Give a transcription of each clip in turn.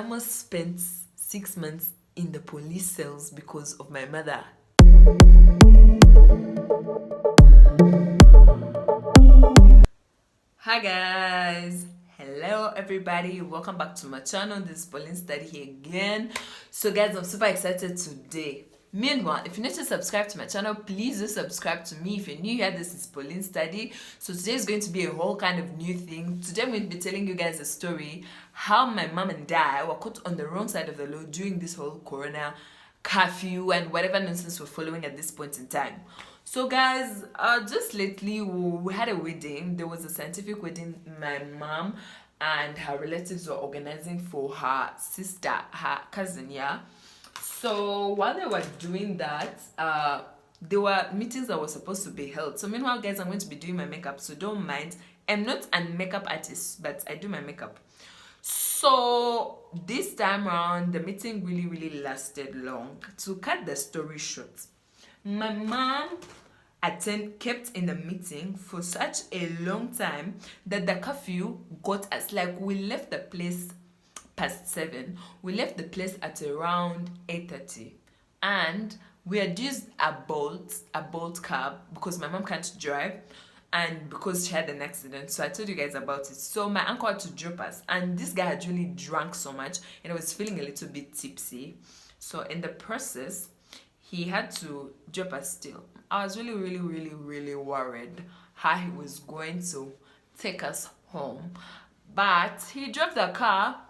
I almost spent 6 months in the police cells because of my mother. Hi guys, hello everybody, welcome back to my channel. This is Pauline Study here again. So guys, I'm super excited today. Meanwhile, if you're not to subscribe to my channel, please do subscribe to me. If you're new here, this is Pauline Study. So today is going to be a whole kind of new thing. Today I'm going to be telling you guys a story how my mom and dad were caught on the wrong side of the law during this whole corona curfew and whatever nonsense we're following at this point in time. So guys, just lately we had a wedding. There was a scientific wedding my mom and her relatives were organizing for her sister, her cousin, yeah. So while they were doing that, there were meetings that were supposed to be held. So meanwhile, guys, I'm going to be doing my makeup, so don't mind. I'm not a makeup artist, but I do my makeup. So this time around, the meeting really lasted long. To cut the story short, my mom kept in the meeting for such a long time that the curfew got us. Like, we left the place past 7. We left the place at around 8:30, and we had used a bolt cab because my mom can't drive and because she had an accident. So I told you guys about it. So my uncle had to drop us, and this guy had really drunk so much and I was feeling a little bit tipsy. So in the process, he had to drop us still. I was really worried how he was going to take us home. But he drove the car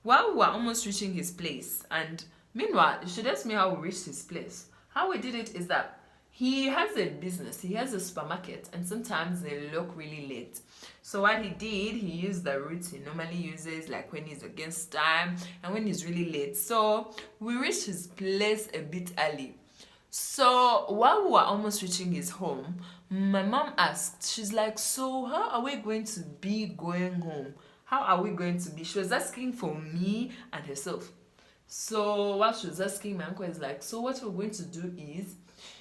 while we were almost reaching his place. And meanwhile, you should ask me how we reached his place. How we did it is that he has a business, he has a supermarket, and sometimes they look really late. So what he did, he used the route he normally uses, like when he's against time and when he's really late. So we reached his place a bit early. So while we were almost reaching his home, my mom asked, she's like, so how are we going to be going home? How are we going to be? She was asking for me and herself. So while she was asking, my uncle is like, so what we're going to do is,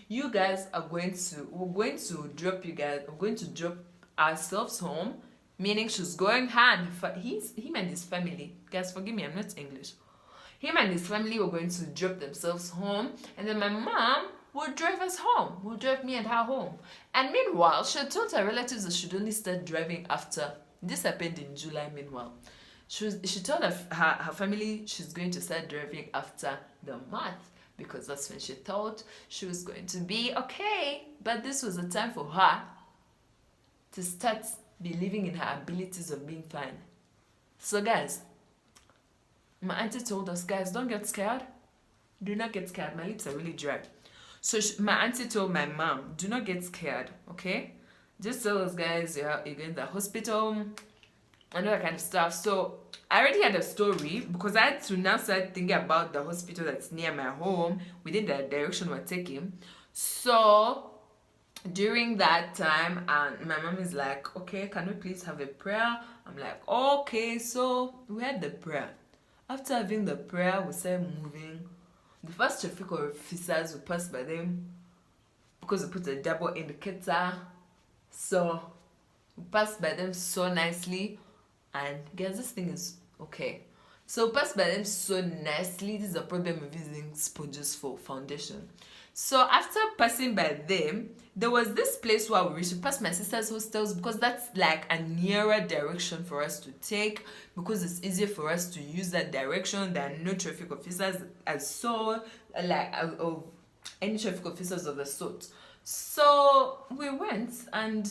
we're going to drop you guys, we're going to drop ourselves home, meaning she's going home. Him and his family, guys, forgive me, I'm not English. Him and his family were going to drop themselves home, and then my mom will drive us home, will drive me and her home. And meanwhile, she told her relatives that she'd only start driving after. This happened in July. Meanwhile, she told her family she's going to start driving after the month, because that's when she thought she was going to be okay. But this was a time for her to start believing in her abilities of being fine. So guys, my auntie told us, guys, don't get scared. Do not get scared. My lips are really dry. So my auntie told my mom, do not get scared, okay? Just tell us, guys, you're going to the hospital and all that kind of stuff. So I already had a story because I had to now start thinking about the hospital that's near my home within the direction we're taking. So during that time, and my mom is like, okay, can we please have a prayer? I'm like, okay. So we had the prayer. After having the prayer, we started moving. The first traffic officers, we passed by them because we put a double indicator. So we passed by them so nicely. And guys, this thing is okay. So we passed by them so nicely. This is a problem with using sponges for foundation. So after passing by them, there was this place where we should pass my sister's hostels, because that's like a nearer direction for us to take, because it's easier for us to use that direction. There are no traffic officers of any traffic officers of the sort. So we went and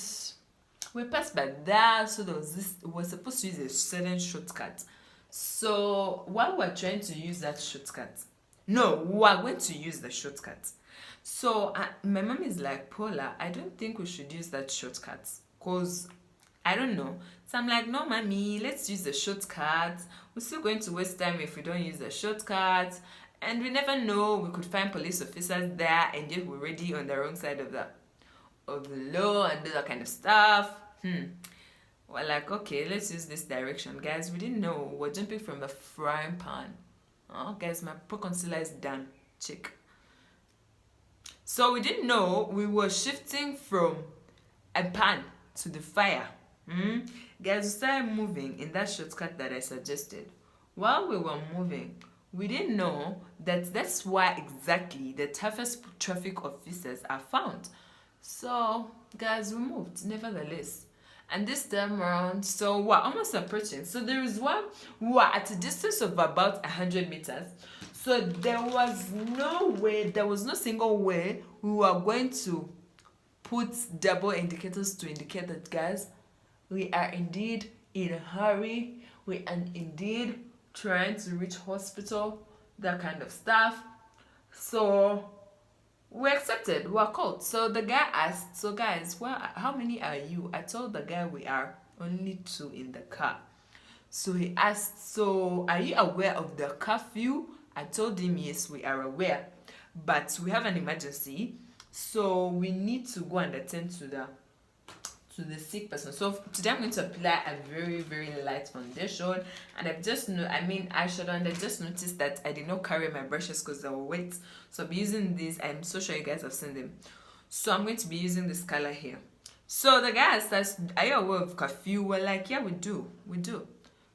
we passed by there. So there was this, we were supposed to use a certain shortcut. So while we're trying to use that shortcut, no, we are going to use the shortcut. So my mom is like, Paula, I don't think we should use that shortcut, because I don't know. So I'm like, no, mommy, let's use the shortcut. We're still going to waste time if we don't use the shortcut. And we never know, we could find police officers there and yet we're already on the wrong side of the law and all that kind of stuff. We're like, okay, let's use this direction. Guys, we didn't know. We're jumping from the frying pan. Oh, guys, my pro concealer is done. Check. So we didn't know we were shifting from a pan to the fire. Guys, we started moving in that shortcut that I suggested. while we were moving, we didn't know that that's why exactly the toughest traffic officers are found. So, guys, we moved, nevertheless. And this time around, so we're almost approaching. So there is one, we were at a distance of about 100 meters. So there was no way, there was no single way we were going to put double indicators to indicate that, guys, we are indeed in a hurry. We are indeed trying to reach hospital, that kind of stuff. So we accepted, we're called. So the guy asked, so guys, how many are you? I told the guy we are only 2 in the car. So he asked, so are you aware of the curfew? I told him, yes, we are aware, but we have an emergency, so we need to go and attend to the sick person. So today I'm going to apply a very, very light foundation, and I've just eyeshadow, and I just noticed that I did not carry my brushes because they were wet. So I'll be using these. I'm so sure you guys have seen them. So I'm going to be using this color here. So the guy says, are you aware of curfew? We're like, yeah, we do.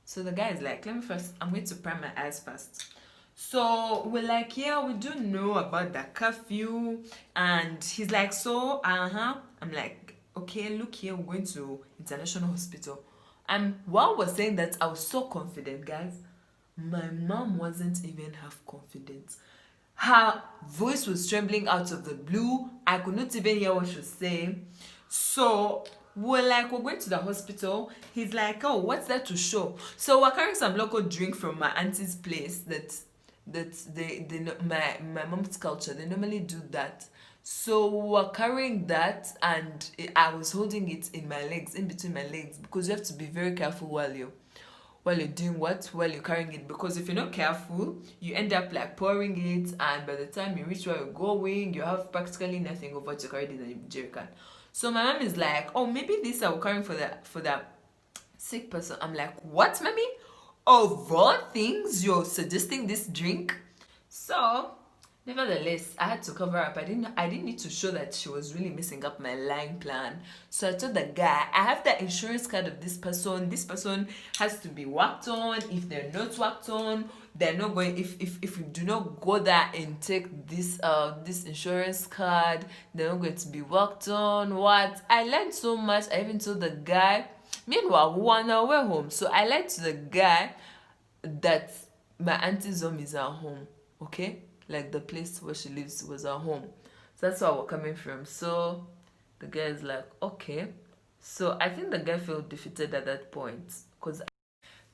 So the guy is like, I'm going to prime my eyes first. So we're like, yeah, we do know about the curfew. And he's like, so, I'm like, okay, look here, we're going to International Hospital. And while we're saying that, I was so confident, guys. My mom wasn't even half confident. Her voice was trembling out of the blue. I could not even hear what she was saying. So we're like, we're going to the hospital. He's like, oh, what's that to show? So we're carrying some local drink from my auntie's place my mom's culture, they normally do that. So we're carrying that, and I was holding it in my legs, in between my legs, because you have to be very careful while you're doing what? While you're carrying it, because if you're not careful, you end up like pouring it, and by the time you reach where you're going, you have practically nothing of what you carried in the jerrycan. So my mom is like, oh, maybe this I will carry for the sick person. I'm like, what, mommy? Of all things, you're suggesting this drink? So nevertheless, I had to cover up. I didn't need to show that she was really messing up my lying plan. So I told the guy, I have the insurance card of this person. This person has to be worked on. If they're not worked on, they're not going. If we do not go there and take this insurance card, they're not going to be worked on. What? I learned so much. I even told the guy. Meanwhile, we were on our way home. So I lied to the guy that my auntie's home is her home. Okay? Like the place where she lives was her home. So that's where we're coming from. So the guy is like, okay. So I think the guy felt defeated at that point. Because,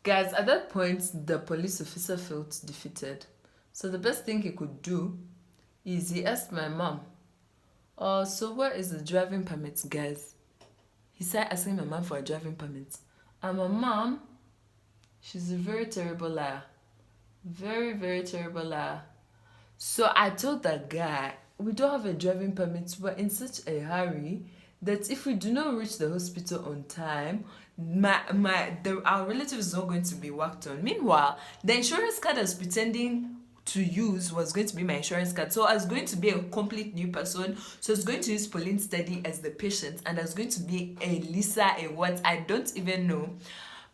guys, at that point, the police officer felt defeated. So the best thing he could do is he asked my mom, oh, so where is the driving permit, guys? He started asking my mom for a driving permit. And my mom, she's a very terrible liar. Very, very terrible liar. So I told that guy, we don't have a driving permit. We're in such a hurry that if we do not reach the hospital on time, our relative is not going to be worked on. Meanwhile, the insurance card I was pretending to use was going to be my insurance card. So I was going to be a complete new person. So I was going to use Pauline Study as the patient, and I was going to be a Lisa, a what, I don't even know.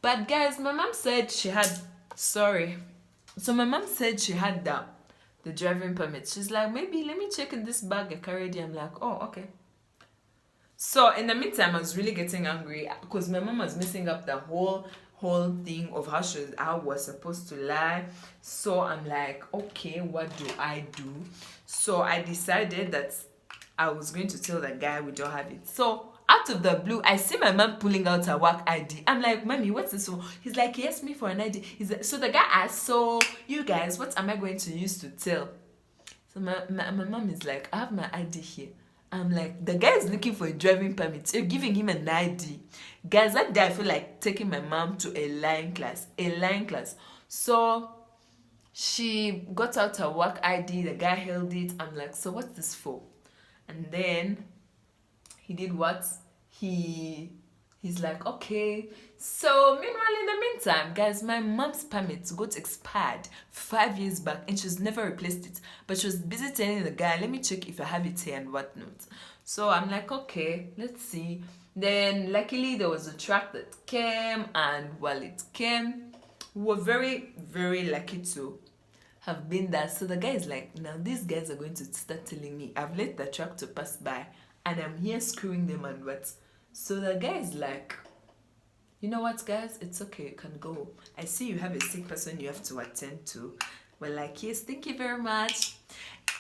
But guys, my mom said she had, So my mom said she had the driving permit. She's like, maybe let me check in this bag I carried here. I'm like, oh, okay. So in the meantime, I was really getting angry because my mom was messing up the whole thing of how I was supposed to lie. So I'm like, okay, what do I do? So I decided that I was going to tell the guy we don't have it. So out of the blue, I see my mom pulling out her work ID. I'm like, mommy, what's this for? He's like, he asked me for an ID. So the guy asked, so you guys, what am I going to use to tell? So my mom is like, I have my ID here. I'm like, the guy is looking for a driving permit. You're giving him an ID. Guys, that day I feel like taking my mom to a lying class. So she got out her work ID. The guy held it. I'm like, so what's this for? And then he did what? He's like, okay. So meanwhile, in the meantime, guys, my mom's permit got expired 5 years back and she's never replaced it. But she was busy telling the guy, let me check if I have it here and whatnot. So I'm like, okay, let's see. Then luckily there was a truck that came, and while it came, we were very, very lucky to have been there. So the guy is like, now these guys are going to start telling me I've let the tractor pass by and I'm here screwing them and what. So the guy is like, you know what, guys, it's okay, you can go. I see you have a sick person you have to attend to. We're like, yes, thank you very much.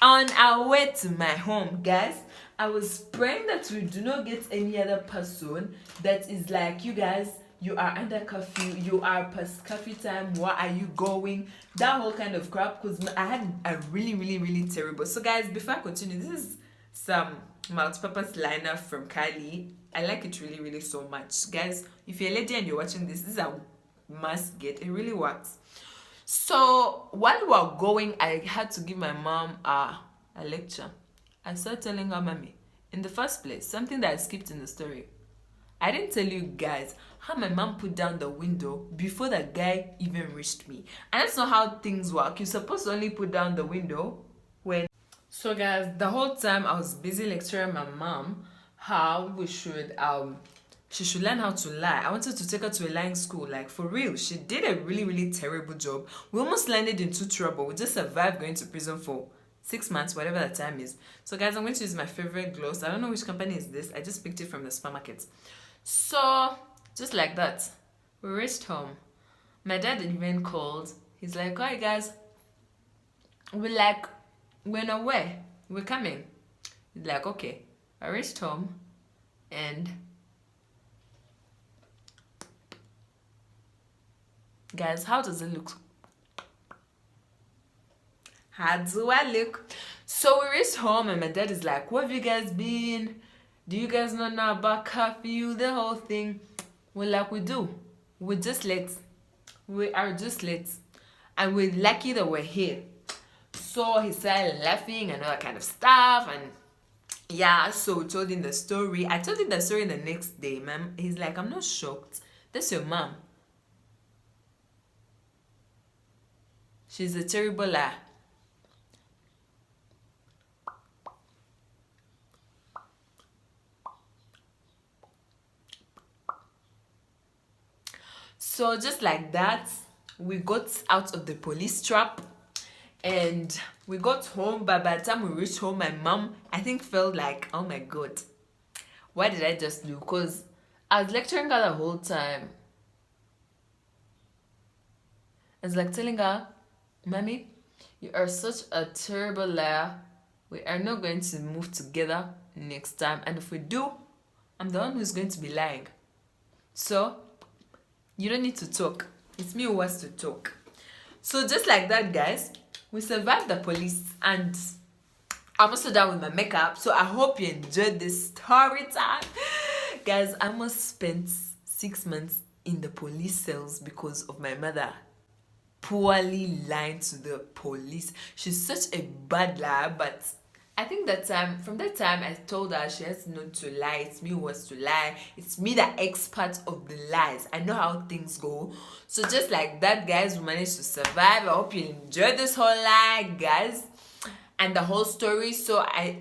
On our way to my home, guys, I was praying that we do not get any other person that is like, you guys, you are under curfew, you are past curfew time, where are you going? That whole kind of crap, because I had a really, really, really terrible. So guys, before I continue, this is some multi-purpose liner from Kylie. I like it really, really so much. Guys, if you're a lady and you're watching this is a must get. It really works. So while we were going, I had to give my mom a lecture. I started telling her, Mommy, in the first place, something that I skipped in the story. I didn't tell you guys how my mom put down the window before the guy even reached me. And that's not how things work. You're supposed to only put down the window when... So guys, the whole time I was busy lecturing my mom how she should learn how to lie. I wanted to take her to a lying school, like for real. She did a really, really terrible job. We almost landed into trouble. We just survived going to prison for 6 months, whatever the time is. So guys, I'm going to use my favorite gloss. I don't know which company is this. I just picked it from the supermarket. So just like that, we reached home. My dad even called. He's like, alright guys, we're not where? We're coming. He's like, okay. I reached home and guys, how does it look? How do I look? So we reached home and my dad is like, where have you guys been? Do you guys not know about curfew? The whole thing. We're like, we do. We're just late. We are just late. And we're lucky that we're here. So he started laughing and all that kind of stuff. And yeah, so we told him the story. I told him the story the next day, ma'am. He's like, I'm not shocked. That's your mom. She's a terrible liar. So just like that, we got out of the police trap and we got home. But by the time we reached home, my mom, I think, felt like, oh my God, what did I just do? Because I was lecturing her the whole time. I was like telling her, Mommy, you are such a terrible liar. We are not going to move together next time. And if we do, I'm the one who's going to be lying. So you don't need to talk. It's me who wants to talk. So just like that, guys, we survived the police and I'm also done with my makeup. So I hope you enjoyed this story time. Guys, I almost spent 6 months in the police cells because of my mother poorly lying to the police. She's such a bad liar, but I think from that time, I told her she has not to lie. It's me who wants to lie. It's me, the expert of the lies. I know how things go. So just like that, guys, we managed to survive. I hope you enjoyed this whole lie, guys, and the whole story. So I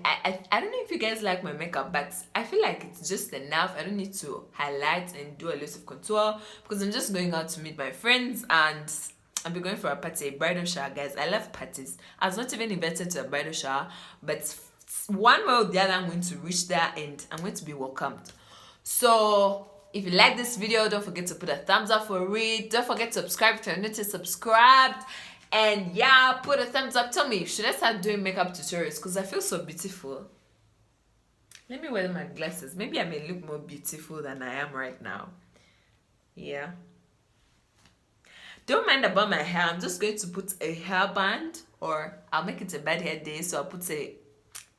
don't know if you guys like my makeup, but I feel like it's just enough. I don't need to highlight and do a lot of contour because I'm just going out to meet my friends and I'll be going for a party, a bridal shower, guys. I love parties. I was not even invited to a bridal shower, but one way or the other, I'm going to reach there and I'm going to be welcomed. So if you like this video, don't forget to put a thumbs up for it. Don't forget to subscribe if you're not yet subscribed. And yeah, put a thumbs up. Tell me, should I start doing makeup tutorials? Because I feel so beautiful. Let me wear my glasses. Maybe I may look more beautiful than I am right now. Yeah. Don't mind about my hair. I'm just going to put a hairband, or I'll make it a bad hair day, so I'll put a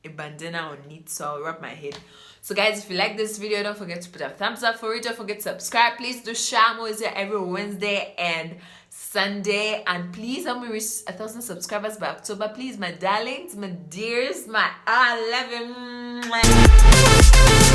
bandana on it, so I'll wrap my head. So guys, if you like this video, don't forget to put a thumbs up for it. Don't forget to subscribe. Please do share. I'm always here every Wednesday and Sunday. And please help me reach 1,000 subscribers by October. Please, my darlings, my dears, I love you.